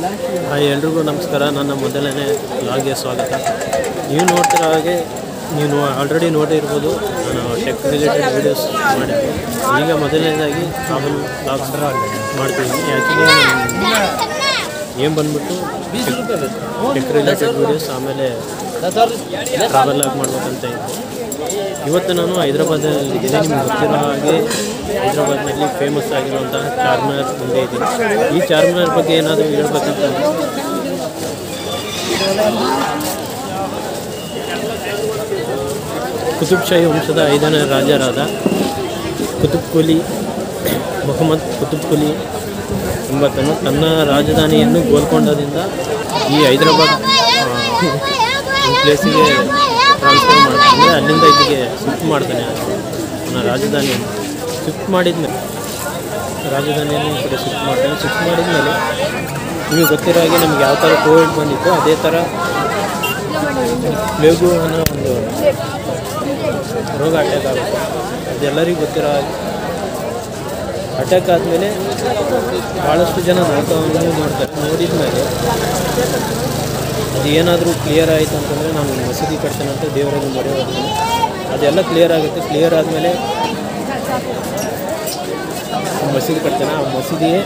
Hi ಎಲ್ರಿಗೂ ನಮಸ್ಕಾರ. ನನ್ನ ಮೊದಲನೇ ವ್ಲಾಗ್ಗೆ ಸ್ವಾಗತ. ನೀವು ನೋಡ್ತಿರೋ ಹಾಗೆ ನೀವು ಆಲ್ರೆಡಿ ನೋಡಿರ್ಬೋದು, ನಾನು ಟೆಕ್ ರಿಲೇಟೆಡ್ ವೀಡಿಯೋಸ್ ಮಾಡಿದ್ದೆ. ಈಗ ಮೊದಲನೇದಾಗಿ ಟ್ರಾವೆಲ್ ವ್ಲಾಗ್ಸ್ ಮಾಡ್ತಿದ್ದೀನಿ. ಆ್ಯಕ್ಚುಲಿ ಏನು ಬಂದ್ಬಿಟ್ಟು ಟೆಕ್ ರಿಲೇಟೆಡ್ ವೀಡಿಯೋಸ್, ಆಮೇಲೆ ಟ್ರಾವೆಲ್ ಆಗಿ ಮಾಡ್ಬೇಕಂತ ಇತ್ತು. ಇವತ್ತು ನಾನು ಹೈದ್ರಾಬಾದಲ್ಲಿದ್ದೀನಿ. ನಿಮ್ಗೆ ಗೊತ್ತಿರೋ ಹಾಗೆ ಹೈದ್ರಾಬಾದ್ನಲ್ಲಿ ಫೇಮಸ್ ಆಗಿರುವಂಥ ಚಾರ್ಮಿನಾರ್ ಮುಂದೆ ಇದ್ದೀನಿ. ಈ ಚಾರ್ಮಿನಾರ್ ಬಗ್ಗೆ ಏನಾದರೂ ಹೇಳ್ಬೇಕಂತ ಕುತುಬ್ ಶಾಹಿ ವಂಶದ 5ನೇ ರಾಜರಾದ ಕುತುಬ್ ಕುಲಿ ಮೊಹಮ್ಮದ್ ಕುತುಬ್ ಕುಲಿ ಎಂಬಾತನು ತನ್ನ ರಾಜಧಾನಿಯನ್ನು ಗೋಲ್ಕೊಂಡದಿಂದ ಈ ಹೈದ್ರಾಬಾದ್ ಪ್ಲೇಸಿಗೆ ಟ್ರಾನ್ಸ್ಫರ್ ಮಾಡ್ತಾನೆ. ಅಲ್ಲಿಂದ ಇಲ್ಲಿಗೆ ಶಿಫ್ಟ್ ಮಾಡ್ತಾನೆ. ನನ್ನ ರಾಜಧಾನಿಯನ್ನು ಶಿಫ್ಟ್ ಮಾಡಿದ್ಮೇಲೆ ರಾಜಧಾನಿಯನ್ನು ಈ ಕಡೆ ಶಿಫ್ಟ್ ಮಾಡ್ತಾನೆ. ಶಿಫ್ಟ್ ಮಾಡಿದ್ಮೇಲೆ ನಿಮಗೆ ಗೊತ್ತಿರೋ ಹಾಗೆ ನಮ್ಗೆ ಯಾವ ಥರ ಕೋವಿಡ್ ಬಂದಿತ್ತು, ಅದೇ ಥರ ಪ್ಲೇಗು ಅನ್ನೋ ಒಂದು ರೋಗ ಅಟ್ಯಾಕ್ ಆಗುತ್ತೆ. ಅದೆಲ್ಲರಿಗೂ ಗೊತ್ತಿರೋ ಹಾಗೆ ಅಟ್ಯಾಕ್ ಆದಮೇಲೆ ಭಾಳಷ್ಟು ಜನ ನಾಟಕವನ್ನು ಮಾಡ್ತಾರೆ. ನೋಡಿದ ಮೇಲೆ ಅದು ಏನಾದರೂ ಕ್ಲಿಯರ್ ಆಯಿತು ಅಂತಂದರೆ ನಾನು ಮಸೀದಿ ಕಟ್ತೇನೆ ಅಂತ ದೇವರಲ್ಲಿ ಮೊರೆ ಹೋಗ್ತೀನಿ. ಅದೆಲ್ಲ ಕ್ಲಿಯರ್ ಆಗುತ್ತೆ. ಕ್ಲಿಯರ್ ಆದಮೇಲೆ ಮಸೀದಿ ಕಟ್ತೇನೆ. ಆ ಮಸೀದಿಯೇ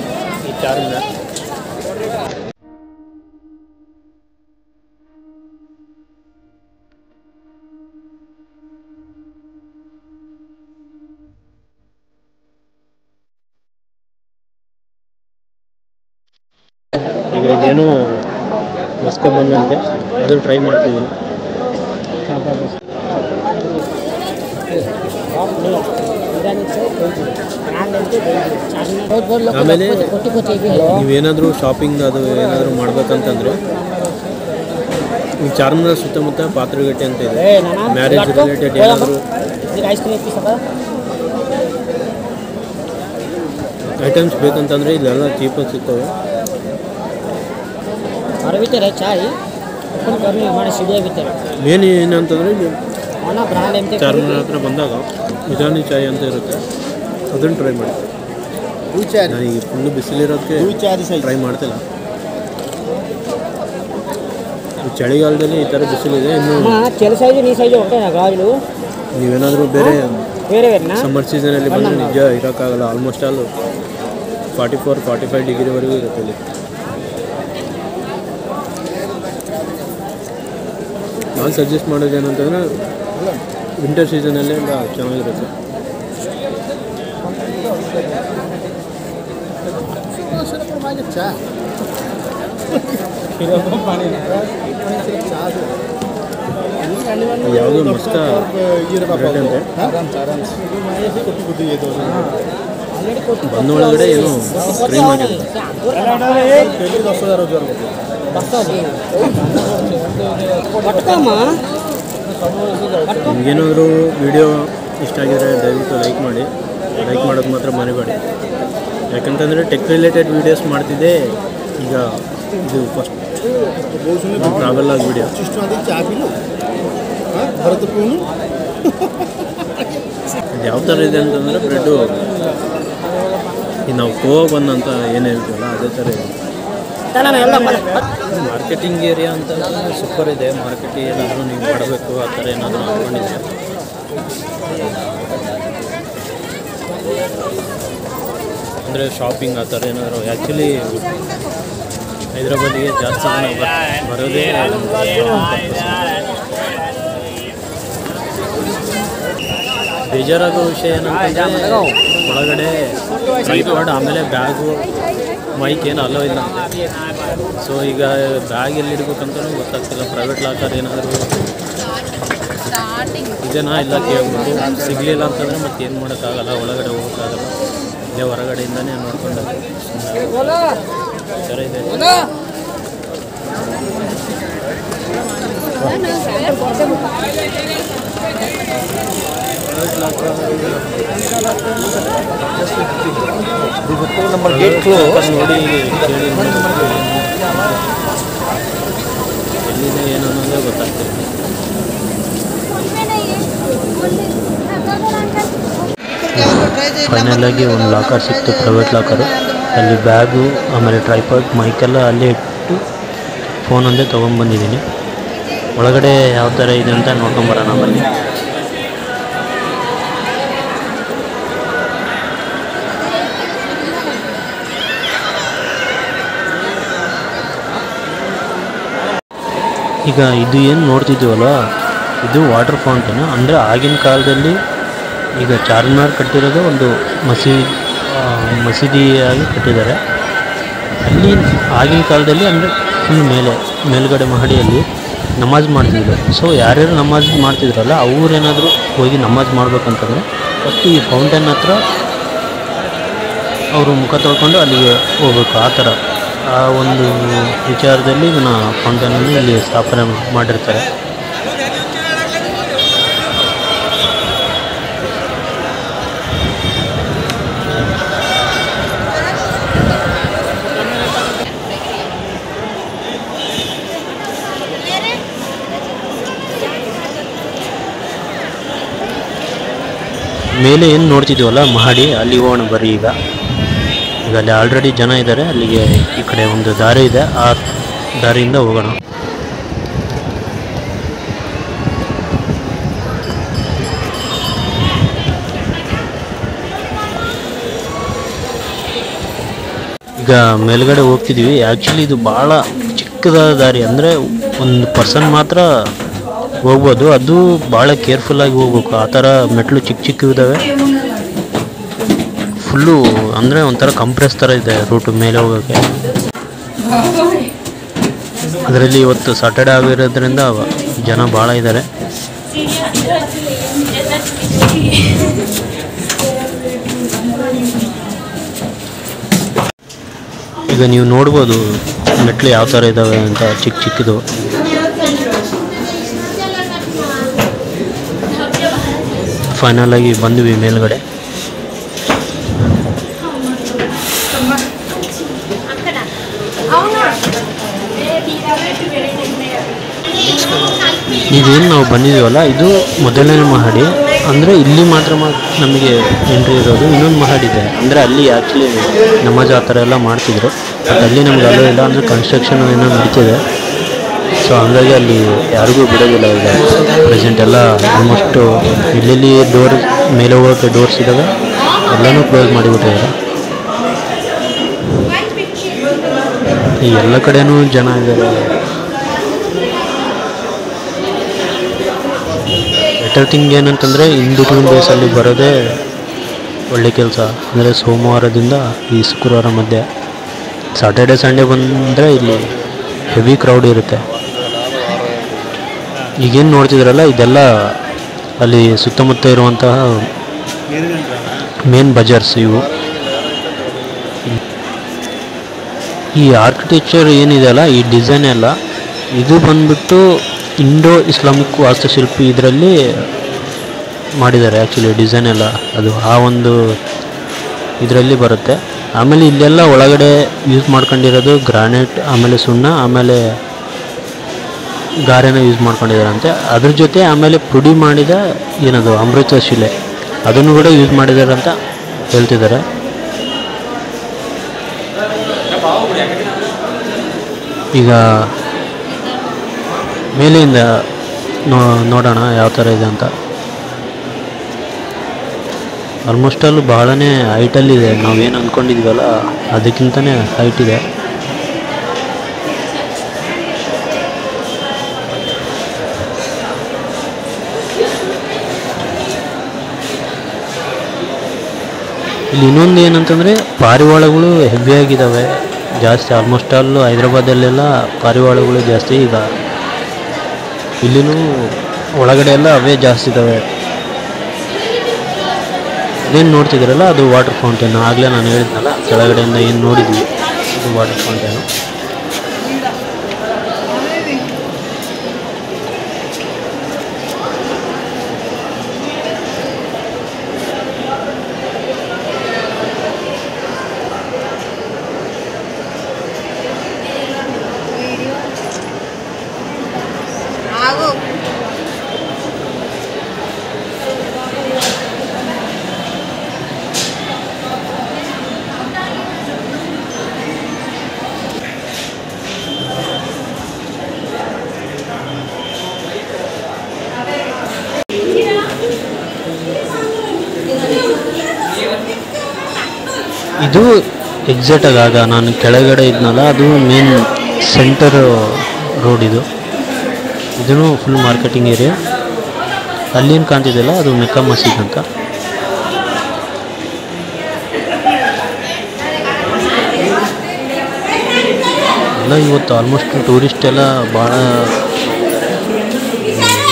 ಈ ಚಾರ್ಮಿನಾರ್. ಈಗ ಇದೇನು ಮಸ್ಕ ಬಂದಂತೆ ಅದು ಟ್ರೈ ಮಾಡ್ತಿದ್ದೀನಿ. ಆಮೇಲೆ ನೀವೇನಾದರೂ ಶಾಪಿಂಗ್ ಅದು ಏನಾದರೂ ಮಾಡ್ಬೇಕಂತಂದರೆ ಈ ಚಾರ್ಮಿನಾರ್ ಸುತ್ತಮುತ್ತ ಪಾತ್ರೆಗಟ್ಟೆ ಅಂತ ಇದೆ. ಮ್ಯಾರೇಜ್ ರಿಲೇಟೆಡ್ ಏನಾದರೂ ಐಟಮ್ಸ್ ಬೇಕಂತಂದರೆ ಇಲ್ಲೆಲ್ಲ ಚೀಪಾಗಿ ಸಿಗ್ತವೆ. ಮೇನ್ ಏನಂತಂದರೆ ಚಾರ್ಮಿನಾರ್ ಹತ್ರ ಬಂದಾಗ ಇರಾನಿ ಚಾಯ್ ಅಂತ ಇರುತ್ತೆ, ಅದನ್ನು ಟ್ರೈ ಮಾಡಿ. ನಾನು ಈಗ ಫುಲ್ಲು ಬಿಸಿಲಿರೋದಕ್ಕೆ ಟ್ರೈ ಮಾಡ್ತಿಲ್ಲ. ಚಳಿಗಾಲದಲ್ಲಿ ಈ ಥರ ಬಿಸಿಲಿದೆ. ಇನ್ನು ನೀವೇನಾದರೂ ಬೇರೆ ಸಮ್ಮರ್ ಸೀಸನಲ್ಲಿ ಬಂದರೆ ನಿಜ ಇರೋಕ್ಕಾಗಲ್ಲ. ಆಲ್ಮೋಸ್ಟ್ ಆಲ್ 44-45 ಡಿಗ್ರಿವರೆಗೂ ಇರುತ್ತೆ ಇಲ್ಲಿ. ನಾನು ಸಜೆಸ್ಟ್ ಮಾಡೋದು ಏನಂತಂದರೆ ವಿಂಟರ್ ಸೀಸನಲ್ಲೇ ಚೆನ್ನಾಗಿರುತ್ತೆ. ಯಾವುದೋ ಮಸ್ತ ಅಂತೆ ಬಂದೊಳಗಡೆ ಏನು ಕ್ರೀಮ್ ಆಗಿದೆ. ನಿಮಗೇನಾದರೂ ವಿಡಿಯೋ ಇಷ್ಟ ಆಗಿದ್ರೆ ದಯವಿಟ್ಟು ಲೈಕ್ ಮಾಡಿ. ಲೈಕ್ ಮಾಡೋದು ಮಾತ್ರ ಮರಿಬೇಡಿ. ಯಾಕಂತಂದರೆ ಟೆಕ್ ರಿಲೇಟೆಡ್ ವೀಡಿಯೋಸ್ ಮಾಡ್ತಿದ್ದೆ. ಈಗ ಇದು ಫಸ್ಟ್ ಟ್ರಾವೆಲ್ ಆಗಿ ವಿಡಿಯೋ. ಇದು ಯಾವ ಥರ ಇದೆ ಅಂತಂದರೆ ಬ್ರೆಡ್ಡು ನಾವು ಗೋವಾ ಬನ್ ಅಂತ ಏನು ಹೇಳ್ತೀವಲ್ಲ ಅದೇ ಥರ ಇದೆ. ಮಾರ್ಕೆಟಿಂಗ್ ಏರಿಯಾ ಅಂತ ಸೂಪರ್ ಇದೆ. ಮಾರ್ಕೆಟಿಂಗ್ ಏನಾದರೂ ನೀವು ಮಾಡಬೇಕು ಆ ಥರ ಏನಾದರೂ ಅಂದ್ಕೊಂಡಿದ್ದೆ ಅಂದರೆ ಶಾಪಿಂಗ್ ಆ ಥರ ಏನಾದರೂ. ಆ್ಯಕ್ಚುಲಿ ಹೈದ್ರಾಬಾದಿಗೆ ಜಾಸ್ತಿ ಜನ ಬರೋದೇ ಬೇಜಾರಾಗೋ ವಿಷಯ ಏನಂತಂದರೆ ಒಳಗಡೆ ಟ್ರೈಪಾಡ್ ಆಮೇಲೆ ಬ್ಯಾಗು ಮೈಕ್ ಏನು ಅಲೋ ಇಲ್ಲ. ಸೊ ಈಗ ಬ್ಯಾಗ್ ಎಲ್ಲಿ ಇಡ್ಬೇಕಂತಲೂ ಗೊತ್ತಾಗ್ತಿಲ್ಲ. ಪ್ರೈವೇಟ್ ಲಾಕರ್ ಏನಾದರೂ ಇದೇನಾ ಇಲ್ಲ ಕೇಳ್ಬಿಟ್ಟು ಸಿಗಲಿಲ್ಲ ಅಂತಂದರೆ ಮತ್ತೆ ಏನು ಮಾಡೋಕ್ಕಾಗಲ್ಲ, ಒಳಗಡೆ ಹೋಗೋಕ್ಕಾಗಲ್ಲ. ಇಲ್ಲೇ ಹೊರಗಡೆಯಿಂದನೇ ನೋಡ್ಕೊಂಡು ಥರ ಇದೆ. ನಂಬರ್ ಗೇಟ್ ಕ್ಲೋಸ್ ನೋಡಿ ಎಲ್ಲಿದೆ ಏನು ಅನ್ನೋದೇ ಗೊತ್ತಾಗ್ತಿಲ್ಲ. ಫೈನಲ್ ಆಗಿ ಒಂದು ಲಾಕರ್ ಸಿಕ್ತು, ಪ್ರೈವೇಟ್ ಲಾಕರು. ಅಲ್ಲಿ ಬ್ಯಾಗು ಆಮೇಲೆ ಟ್ರೈಪಾಡ್ ಮೈಕೆಲ್ಲ ಅಲ್ಲೇ ಇಟ್ಟು ಫೋನ್ ಒಂದೇ ತೊಗೊಂಡ್ಬಂದಿದ್ದೀನಿ. ಒಳಗಡೆ ಯಾವ ಥರ ಇದೆ ಅಂತ ನೋಡ್ಕೊಂಬರೋಣ ಬನ್ನಿ. ಈಗ ಇದು ಏನು ನೋಡ್ತಿದ್ದೀವಲ್ಲ, ಇದು ವಾಟರ್ ಫೌಂಟೇನ್. ಅಂದರೆ ಆಗಿನ ಕಾಲದಲ್ಲಿ ಈಗ ಚಾರ್ಮಿನಾರ್ ಕಟ್ಟಿರೋದು ಒಂದು ಮಸೀದಿಯಾಗಿ ಕಟ್ಟಿದ್ದಾರೆ. ಅಲ್ಲಿ ಆಗಿನ ಕಾಲದಲ್ಲಿ ಅಂದರೆ ಫುಲ್ ಮೇಲ್ಗಡೆ ಮಹಡಿಯಲ್ಲಿ ನಮಾಜ್ ಮಾಡ್ತಿದ್ರು. ಸೊ ಯಾರ್ಯಾರು ನಮಾಜ್ ಮಾಡ್ತಿದ್ರಲ್ಲ ಅವ್ರೇನಾದರೂ ಹೋಗಿ ನಮಾಜ್ ಮಾಡ್ಬೇಕಂತಂದರೆ ಫಸ್ಟ್ ಈ ಫೌಂಟೇನ್ ಹತ್ರ ಅವರು ಮುಖ ತೊಳ್ಕೊಂಡು ಅಲ್ಲಿಗೆ ಹೋಗ್ಬೇಕು. ಆ ಥರ ಆ ಒಂದು ವಿಚಾರದಲ್ಲಿ ಇದನ್ನು ಫೌಂಟೇನನ್ನು ಇಲ್ಲಿ ಸ್ಥಾಪನೆ ಮಾಡಿರ್ತಾರೆ. ಮೇಲೆ ಏನು ನೋಡ್ತಿದ್ದೀವಲ್ಲ ಮಹಡಿ, ಅಲ್ಲಿ ಹೋಗೋಣ ಬರ್ರಿ. ಈಗ ಅಲ್ಲಿ ಆಲ್ರೆಡಿ ಜನ ಇದ್ದಾರೆ. ಅಲ್ಲಿಗೆ ಈ ಕಡೆ ಒಂದು ದಾರಿ ಇದೆ, ಆ ದಾರಿಯಿಂದ ಹೋಗೋಣ. ಈಗ ಮೇಲ್ಗಡೆ ಹೋಗ್ತಿದ್ದೀವಿ. ಆ್ಯಕ್ಚುಲಿ ಇದು ಭಾಳ ಚಿಕ್ಕದಾದ ದಾರಿ, ಅಂದರೆ ಒಂದು ಪರ್ಸನ್ ಮಾತ್ರ ಹೋಗ್ಬೋದು. ಅದು ಭಾಳ ಕೇರ್ಫುಲ್ಲಾಗಿ ಹೋಗ್ಬೇಕು. ಆ ಥರ ಮೆಟ್ಲು ಚಿಕ್ಕ ಇದ್ದಾವೆ. ಫುಲ್ಲು ಅಂದರೆ ಒಂಥರ ಕಂಪ್ರೆಸ್ ಥರ ಇದೆ ರೂಟು ಮೇಲೆ ಹೋಗೋಕ್ಕೆ. ಅದರಲ್ಲಿ ಇವತ್ತು ಸಾಟರ್ಡೆ ಆಗಿರೋದ್ರಿಂದ ಜನ ಭಾಳ ಇದ್ದಾರೆ. ಈಗ ನೀವು ನೋಡ್ಬೋದು ಮೆಟ್ಲು ಯಾವ ಥರ ಇದ್ದಾವೆ ಅಂತ, ಚಿಕ್ಕದು. ಫೈನಲ್ ಆಗಿ ಬಂದ್ವಿ ಮೇಲ್ಗಡೆ. ಇದೇನು ನಾವು ಬಂದಿದ್ದೀವಲ್ಲ, ಇದು ಮೊದಲನೇ ಮಹಡಿ. ಅಂದರೆ ಇಲ್ಲಿ ಮಾತ್ರ ನಮಗೆ ಎಂಟ್ರಿ ಇರೋದು. ಇನ್ನೊಂದು ಮಹಡಿ ಇದೆ, ಅಂದರೆ ಅಲ್ಲಿ ಆ್ಯಕ್ಚುಲಿ ನಮಾಜ್ ಆ ಥರ ಎಲ್ಲ ಮಾಡ್ತಿದ್ರು. ಬಟ್ ಅಲ್ಲಿ ನಮ್ಗೆ ಅಲ್ಲೂ ಇಲ್ಲ, ಅಂದರೆ ಕನ್ಸ್ಟ್ರಕ್ಷನ್ ಏನೋ ನಡೀತಿದೆ. ಸೊ ಹಂಗಾಗಿ ಅಲ್ಲಿ ಯಾರಿಗೂ ಬಿಡೋದಿಲ್ಲ. ಈಗ ಪ್ರೆಸೆಂಟ್ ಎಲ್ಲ ಆಲ್ಮೋಸ್ಟು ಎಲ್ಲೆಲ್ಲಿ ಡೋರ್ ಮೇಲೆ ಹೋಗೋಕ್ಕೆ ಡೋರ್ಸ್ ಇದ್ದಾವೆ ಎಲ್ಲನೂ ಕ್ಲೋಸ್ ಮಾಡಿಬಿಟ್ಟಿದ್ದಾರೆ. ಈ ಎಲ್ಲ ಕಡೆನೂ ಜನ ಇದ್ದಾರೆ. ಬೆಟರ್ ಥಿಂಗ್ ಏನಂತಂದರೆ ಇನ್ ಬಿಟ್ವೀನ್ ಡೇಸಲ್ಲಿ ಬರೋದೇ ಒಳ್ಳೆ ಕೆಲಸ. ಅಂದರೆ ಸೋಮವಾರದಿಂದ ಈ ಶುಕ್ರವಾರ ಮಧ್ಯೆ, ಸಾಟರ್ಡೆ ಸಂಡೇ ಬಂದರೆ ಇಲ್ಲಿ ಹೆವಿ ಕ್ರೌಡ್ ಇರುತ್ತೆ. ಈಗೇನು ನೋಡ್ತಿದ್ರಲ್ಲ ಇದೆಲ್ಲ ಅಲ್ಲಿ ಸುತ್ತಮುತ್ತ ಇರುವಂತಹ ಮೇನ್ ಬಜಾರ್ಸ್ ಇವು. ಈ ಆರ್ಕಿಟೆಕ್ಚರ್ ಏನಿದೆಯಲ್ಲ, ಈ ಡಿಸೈನ್ ಎಲ್ಲ, ಇದು ಬಂದ್ಬಿಟ್ಟು ಇಂಡೋ ಇಸ್ಲಾಮಿಕ್ ವಾಸ್ತುಶಿಲ್ಪಿ ಇದರಲ್ಲಿ ಮಾಡಿದ್ದಾರೆ. ಆ್ಯಕ್ಚುಲಿ ಡಿಸೈನ್ ಎಲ್ಲ ಅದು ಆ ಒಂದು ಇದರಲ್ಲಿ ಬರುತ್ತೆ. ಆಮೇಲೆ ಇಲ್ಲೆಲ್ಲ ಒಳಗಡೆ ಯೂಸ್ ಮಾಡ್ಕೊಂಡಿರೋದು ಗ್ರಾನೈಟ್, ಆಮೇಲೆ ಸುಣ್ಣ, ಆಮೇಲೆ ಗಾರೆನ ಯೂಸ್ ಮಾಡ್ಕೊಂಡಿದ್ದಾರಂತೆ. ಅದ್ರ ಜೊತೆ ಆಮೇಲೆ ಪುಡಿ ಮಾಡಿದ ಏನದು ಅಮೃತ ಶಿಲೆ, ಅದನ್ನು ಕೂಡ ಯೂಸ್ ಮಾಡಿದ್ದಾರೆ ಅಂತ ಹೇಳ್ತಿದ್ದಾರೆ. ಈಗ ಮೇಲಿಂದ ನೋಡೋಣ ಯಾವ ಥರ ಇದೆ ಅಂತ. ಆಲ್ಮೋಸ್ಟ್ ಅಲ್ಲೂ ಬಹಳನೇ ಹೈಟಲ್ಲಿದೆ. ನಾವೇನು ಅಂದ್ಕೊಂಡಿದ್ವಲ್ಲ ಅದಕ್ಕಿಂತಲೇ ಹೈಟ್ ಇದೆ. ಇಲ್ಲಿ ಇನ್ನೊಂದು ಏನಂತಂದರೆ ಪಾರಿವಾಳಗಳು ಹೆವಿಯಾಗಿದ್ದಾವೆ ಜಾಸ್ತಿ. ಆಲ್ಮೋಸ್ಟ್ ಅಲ್ಲೂ ಹೈದ್ರಾಬಾದಲ್ಲೆಲ್ಲ ಪಾರಿವಾಳಗಳು ಜಾಸ್ತಿ. ಈಗ ಇಲ್ಲಿನೂ ಒಳಗಡೆ ಎಲ್ಲ ಅವೇ ಜಾಸ್ತಿ ಇದ್ದಾವೆ. ಅದೇನು ನೋಡ್ತಿದ್ದೀರಲ್ಲ ಅದು ವಾಟರ್ ಫೌಂಟೇನು. ಆಗಲೇ ನಾನು ಹೇಳಿದ್ನಲ್ಲ ಕೆಳಗಡೆಯಿಂದ ಏನು ನೋಡಿದ್ವಿ ಅದು ವಾಟರ್ ಫೌಂಟೇನು. ಇದು ಎಕ್ಸಾಕ್ಟಾಗಿ ಆಗ ನಾನು ಕೆಳಗಡೆ ಇದ್ನಲ್ಲ ಅದು ಮೇನ್ ಸೆಂಟರ್ ರೋಡ್ ಇದು. ಇದೂ ಫುಲ್ ಮಾರ್ಕೆಟಿಂಗ್ ಏರಿಯಾ. ಅಲ್ಲೇನು ಕಾಣ್ತಿದೆಯಲ್ಲ ಅದು ಮೆಕ್ಕಾ ಮಸೀದ್ ಅಂತ. ಎಲ್ಲ ಇವತ್ತು ಆಲ್ಮೋಸ್ಟ್ ಟೂರಿಸ್ಟ್ ಎಲ್ಲ ಭಾಳ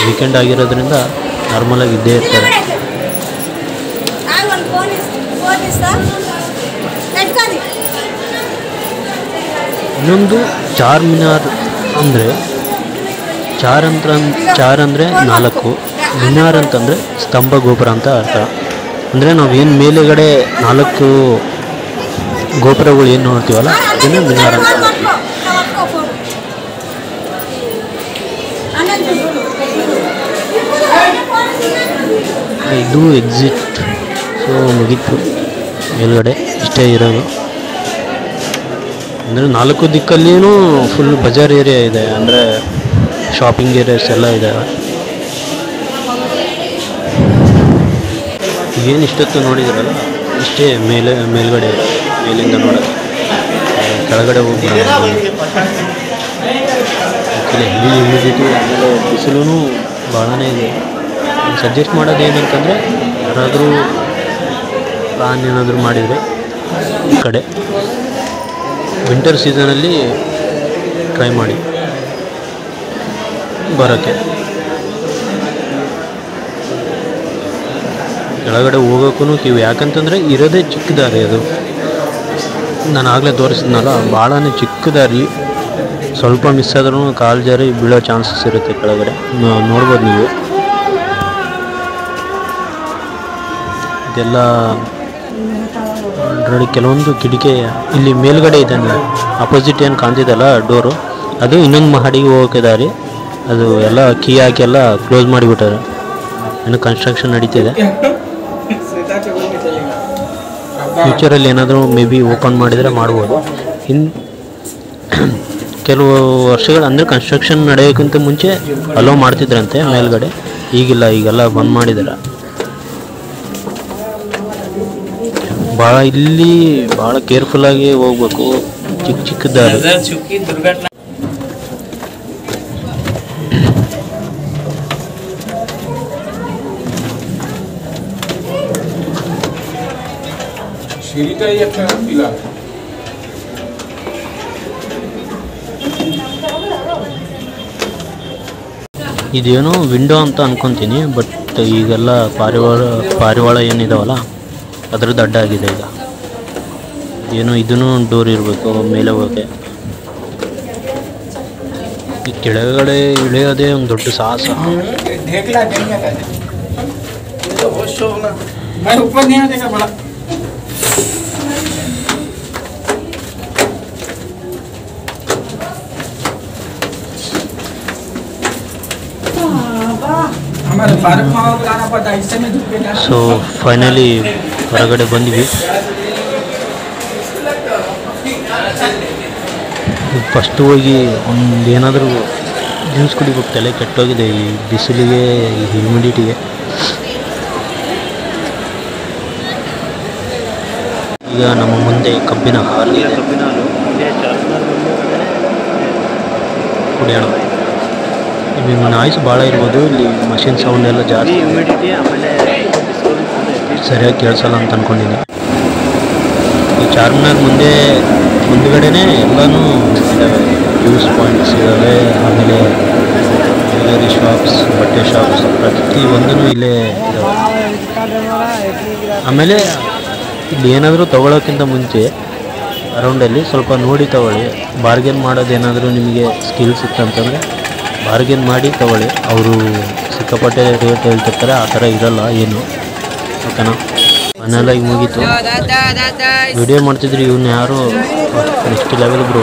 ವೀಕೆಂಡ್ ಆಗಿರೋದ್ರಿಂದ ನಾರ್ಮಲಾಗಿ ಇದ್ದೇ ಇರ್ತಾರೆ. ಇನ್ನೊಂದು ಚಾರ್ ಮಿನಾರ್ ಅಂದರೆ ಚಾರ್ ಅಂದರೆ 4, ಮಿನಾರ್ ಅಂತಂದರೆ ಸ್ತಂಭ ಗೋಪುರ ಅಂತ ಅರ್ಥ. ಅಂದರೆ ನಾವೇನು ಮೇಲೆಗಡೆ 4 ಗೋಪುರಗಳು ಏನು ನೋಡ್ತೀವಲ್ಲ ಅದನ್ನೇ ಮಿನಾರ್ ಅಂತ. ಇದು ಎಕ್ಸಿಟ್. ಸೊ ಮುಗೀತು, ಮೇಲ್ಗಡೆ ಇಷ್ಟೇ ಇರೋದು. ಅಂದರೆ 4 ದಿಕ್ಕಲ್ಲಿಯೂ ಫುಲ್ ಬಜಾರ್ ಏರಿಯಾ ಇದೆ, ಅಂದರೆ ಶಾಪಿಂಗ್ ಏರಿಯಾಸ್ ಎಲ್ಲ ಇದೆ. ಏನು ಇಷ್ಟೊತ್ತು ನೋಡಿದ್ರಲ್ಲ ಇಷ್ಟೇ ಮೇಲ್ಗಡೆ ಮೇಲಿಂದ ನೋಡೋದು. ಕೆಳಗಡೆ ಹೋಗಿ ಹೆವಿ ಹ್ಯುಮಿಡಿಟಿ, ಆಮೇಲೆ ಬಿಸಿಲು ಭಾಳನೇ ಇದೆ. ಸಜೆಸ್ಟ್ ಮಾಡೋದು ಏನಂತಂದರೆ ಯಾರಾದರೂ ಪ್ಲಾನ್ ಏನಾದರೂ ಮಾಡಿದರೆ ಈ ಕಡೆ ವಿಂಟರ್ ಸೀಸನಲ್ಲಿ ಟ್ರೈ ಮಾಡಿ ಬರೋಕ್ಕೆ. ಕೆಳಗಡೆ ಹೋಗೋಕ್ಕೂ ಕ್ಯೂ, ಯಾಕಂತಂದರೆ ಇರೋದೇ ಚಿಕ್ಕ ದಾರಿ ಅದು. ನಾನು ಆಗಲೇ ತೋರಿಸಿದ್ನಲ್ಲ ಭಾಳನೇ ಚಿಕ್ಕ ದಾರಿ. ಸ್ವಲ್ಪ ಮಿಸ್ ಆದ್ರೂ ಕಾಲು ಜಾರಿ ಬೀಳೋ ಚಾನ್ಸಸ್ ಇರುತ್ತೆ ಕೆಳಗಡೆ. ನೋಡ್ಬೋದು ನೀವು. ಇದೆಲ್ಲ ಆಲ್ರೆಡಿ ಕೆಲವೊಂದು ಕಿಟಕಿ ಇಲ್ಲಿ ಮೇಲ್ಗಡೆ ಇದೆ. ಅಪೋಸಿಟ್ ಏನು ಕಾಣ್ತಿದ್ದಲ್ಲ ಡೋರು, ಅದು ಇನ್ನೊಂದು ಮಹಡಿಗೆ ಹೋಗೋಕೆ ದಾರಿ. ಅದು ಎಲ್ಲ ಕೀ ಹಾಕಿ ಎಲ್ಲ ಕ್ಲೋಸ್ ಮಾಡಿಬಿಟ್ಟಾರೆ. ಇನ್ನು ಕನ್ಸ್ಟ್ರಕ್ಷನ್ ನಡೀತಿದೆ. ಫ್ಯೂಚರಲ್ಲಿ ಏನಾದರೂ ಮೇ ಬಿ ಓಪನ್ ಮಾಡಿದರೆ ಮಾಡ್ಬೋದು. ಕೆಲವು ವರ್ಷಗಳು ಅಂದರೆ ಕನ್ಸ್ಟ್ರಕ್ಷನ್ ನಡೆಯೋಕ್ಕಿಂತ ಮುಂಚೆ ಅಲೋ ಮಾಡ್ತಿದ್ರಂತೆ ಮೇಲ್ಗಡೆ. ಈಗಿಲ್ಲ, ಈಗೆಲ್ಲ ಬಂದ್ ಮಾಡಿದ್ದಾರೆ. ಇಲ್ಲಿ ಭಾಳ ಕೇರ್ಫುಲ್ಲಾಗಿ ಹೋಗ್ಬೇಕು. ಚಿಕ್ಕ ದಾರಿ. ಇದೇನೋ ವಿಂಡೋ ಅಂತ ಅನ್ಕೊತೀನಿ, ಬಟ್ ಈಗೆಲ್ಲ ಪಾರಿವಾಳ ಏನಿದಾವಲ್ಲ ಅದ್ರದ್ದು ಅಡ್ಡ ಆಗಿದೆ. ಈಗ ಏನೋ ಇದೂ ಡೋರ್ ಇರಬೇಕು ಮೇಲೆ ಹೋಗೋಕ್ಕೆ. ಈ ಕೆಳಗಡೆ ಇಳಿಯೋದೇ ಒಂದು ದೊಡ್ಡ ಸಾಹಸ. ಸೊ ಫೈನಲಿ ಹೊರಗಡೆ ಬಂದ್ವಿ. ಫಸ್ಟ್ ಹೋಗಿ ಒಂದು ಏನಾದರೂ ಜ್ಯೂಸ್ ಕುಡಿಬೇಕು. ತಲೆ ಕೆಟ್ಟೋಗಿದೆ ಈ ಬಿಸಿಲಿಗೆ, ಈ ಹ್ಯೂಮಿಡಿಟಿಗೆ. ಈಗ ನಮ್ಮ ಮುಂದೆ ಕಬ್ಬಿನ ಹಾಲು ಕುಡಿಯೋಣ. ಇಲ್ಲಿ ನಾಯ್ಸ್ ಭಾಳ ಇರ್ಬೋದು, ಇಲ್ಲಿ ಮಷಿನ್ ಸೌಂಡ್ ಎಲ್ಲ ಜಾಸ್ತಿ, ಸರಿಯಾಗಿ ಕೇಳಿಸಲ್ಲ ಅಂತ ಅಂದ್ಕೊಂಡಿದ್ದೀನಿ. ಈ ಚಾರ್ಮಿನಾರ್ ಮುಂದುಗಡೆನೇ ಎಲ್ಲನೂ ಇದ್ದಾವೆ. ಜ್ಯೂಸ್ ಪಾಯಿಂಟ್ಸ್ ಇದ್ದಾವೆ, ಆಮೇಲೆ ಜ್ಯುವೆಲರಿ ಶಾಪ್ಸ್, ಬಟ್ಟೆ ಶಾಪ್ಸ್, ಪ್ರತಿಯೊಂದೂ ಇಲ್ಲೇ ಇದ್ದಾವೆ. ಆಮೇಲೆ ಇಲ್ಲಿ ಏನಾದರೂ ತೊಗೊಳೋಕ್ಕಿಂತ ಮುಂಚೆ ಅರೌಂಡಲ್ಲಿ ಸ್ವಲ್ಪ ನೋಡಿ ತಗೊಳ್ಳಿ. ಬಾರ್ಗೇನ್ ಮಾಡೋದೇನಾದರೂ ನಿಮಗೆ ಸ್ಕಿಲ್ಸ್ ಇತ್ತಂತಂದರೆ ಬಾರ್ಗೇನ್ ಮಾಡಿ ತಗೊಳ್ಳಿ. ಅವರು ಸಿಕ್ಕಾಪಟ್ಟೆ ರೇಟ್ ಹೇಳ್ತಿರ್ತಾರೆ, ಆ ಥರ ಇರಲ್ಲ ಏನು. ಓಕೆನಾ? ಮನೆಯೆಲ್ಲ ಈಗ ಮುಗೀತು. ವಿಡಿಯೋ ಮಾಡ್ತಿದ್ರು ಇವನ್ನ ಯಾರು ನೆಕ್ಸ್ಟ್ ಲೆವೆಲ್ ಬ್ರೋ.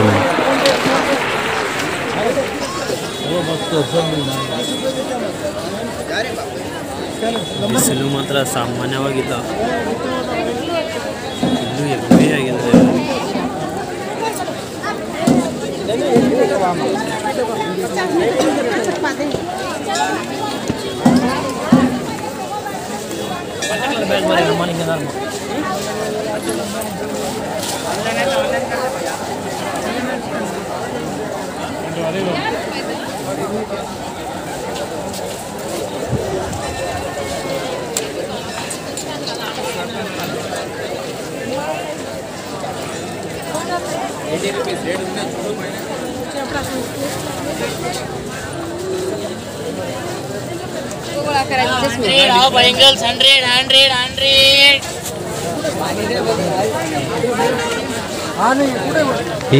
ಬಿಸಿಲು ಮಾತ್ರ ಸಾಮಾನ್ಯವಾಗಿಲ್ಲ, ಇದು ಹೆವಿ ಆಗಿದೆ.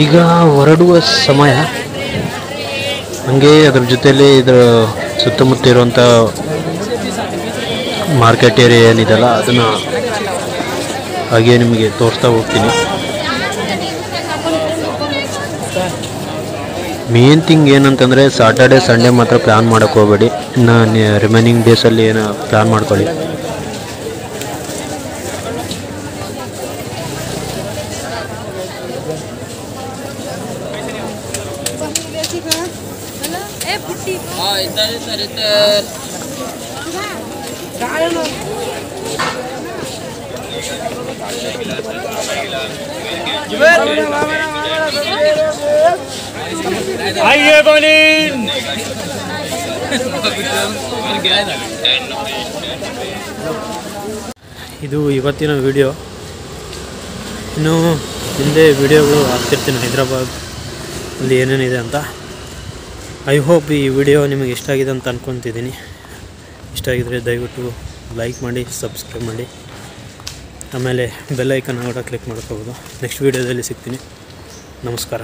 ಈಗ ಹೊರಡುವ ಸಮಯ. ಹಂಗೆ ಅದ್ರ ಜೊತೆಯಲ್ಲಿ ಇದರ ಸುತ್ತಮುತ್ತ ಇರುವಂಥ ಮಾರ್ಕೆಟ್ ಏರಿಯಾ ಏನಿದೆಲ್ಲ ಅದನ್ನು ಹಾಗೆ ನಿಮಗೆ ತೋರಿಸ್ತಾ ಹೋಗ್ತೀನಿ. ಮೇನ್ ಥಿಂಗ್ ಏನಂತಂದರೆ ಸಾಟರ್ಡೆ ಸಂಡೇ ಮಾತ್ರ ಪ್ಲ್ಯಾನ್ ಮಾಡೋಕ್ಕೆ ಹೋಗಬೇಡಿ. ಇನ್ನು ರಿಮೈನಿಂಗ್ ಡೇಸಲ್ಲಿ ಏನೋ ಪ್ಲ್ಯಾನ್ ಮಾಡ್ಕೊಳ್ಳಿ. ಇದು ಇವತ್ತಿನ ವಿಡಿಯೋ. ಇನ್ನು ಹಿಂದೆ ವಿಡಿಯೋಗಳು ಹಾಕ್ತಿರ್ತೀನಿ ಹೈದ್ರಾಬಾದ್ ಅಲ್ಲಿ ಏನೇನಿದೆ ಅಂತ. ಐ ಹೋಪ್ ಈ ವಿಡಿಯೋ ನಿಮಗೆ ಇಷ್ಟ ಆಗಿದೆ ಅಂತ ಅಂದ್ಕೊತಿದ್ದೀನಿ. ಇಷ್ಟ ಆಗಿದರೆ ದಯವಿಟ್ಟು ಲೈಕ್ ಮಾಡಿ, ಸಬ್ಸ್ಕ್ರೈಬ್ ಮಾಡಿ, ಆಮೇಲೆ ಬೆಲ್ ಐಕನ್ ಕೂಡ ಕ್ಲಿಕ್ ಮಾಡ್ಕೋಬೋದು. ನೆಕ್ಸ್ಟ್ ವೀಡಿಯೋದಲ್ಲಿ ಸಿಗ್ತೀನಿ. ನಮಸ್ಕಾರ.